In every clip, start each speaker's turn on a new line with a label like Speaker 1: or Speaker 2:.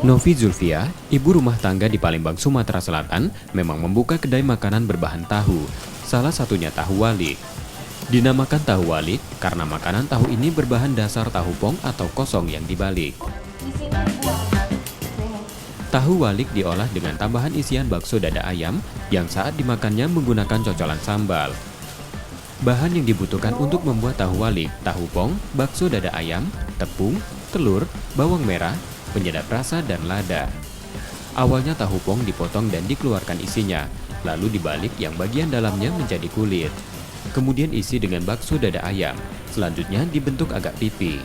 Speaker 1: Novi Zulfia, ibu rumah tangga di Palembang, Sumatera Selatan, memang membuka kedai makanan berbahan tahu, salah satunya tahu walik. Dinamakan tahu walik karena makanan tahu ini berbahan dasar tahu pong atau kosong yang dibalik. Tahu walik diolah dengan tambahan isian bakso dada ayam yang saat dimakannya menggunakan cocolan sambal. Bahan yang dibutuhkan untuk membuat tahu walik, tahu pong, bakso dada ayam, tepung, telur, bawang merah, penyedap rasa, dan lada. Awalnya tahu pong dipotong dan dikeluarkan isinya, lalu dibalik yang bagian dalamnya menjadi kulit. Kemudian isi dengan bakso dada ayam, selanjutnya dibentuk agak pipi.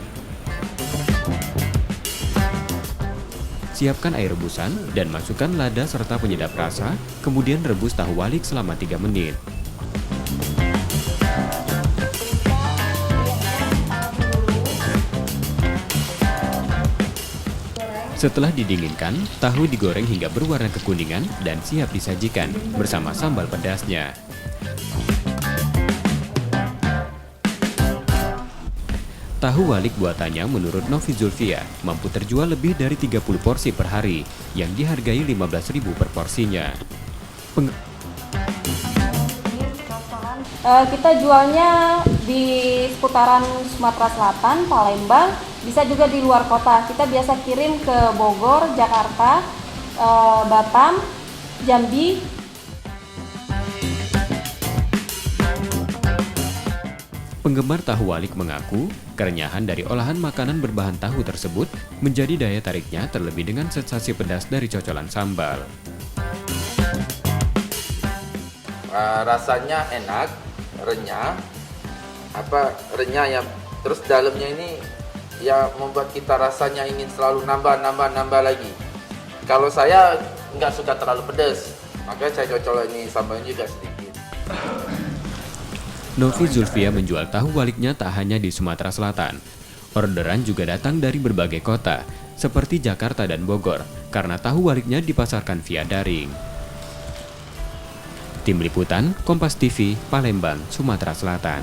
Speaker 1: Siapkan air rebusan dan masukkan lada serta penyedap rasa, kemudian rebus tahu walik selama 3 menit. Setelah didinginkan, tahu digoreng hingga berwarna kekuningan dan siap disajikan bersama sambal pedasnya. Tahu walik buatannya menurut Novi Zulfia mampu terjual lebih dari 30 porsi per hari yang dihargai 15.000 per porsinya.
Speaker 2: Kita jualnya di seputaran Sumatera Selatan, Palembang, bisa juga di luar kota. Kita biasa kirim ke Bogor, Jakarta, Batam, Jambi.
Speaker 1: Penggemar tahu walik mengaku, kerenyahan dari olahan makanan berbahan tahu tersebut menjadi daya tariknya, terlebih dengan sensasi pedas dari cocolan sambal.
Speaker 3: Rasanya enak, renyah, renyah ya. Terus dalamnya ini ya membuat kita rasanya ingin selalu nambah lagi. Kalau saya nggak suka terlalu pedas, makanya saya cocok ini sambalnya juga sedikit.
Speaker 1: Novi Zulfia menjual tahu waliknya tak hanya di Sumatera Selatan. Orderan juga datang dari berbagai kota, seperti Jakarta dan Bogor, karena tahu waliknya dipasarkan via daring. Tim Liputan, Kompas TV, Palembang, Sumatera Selatan.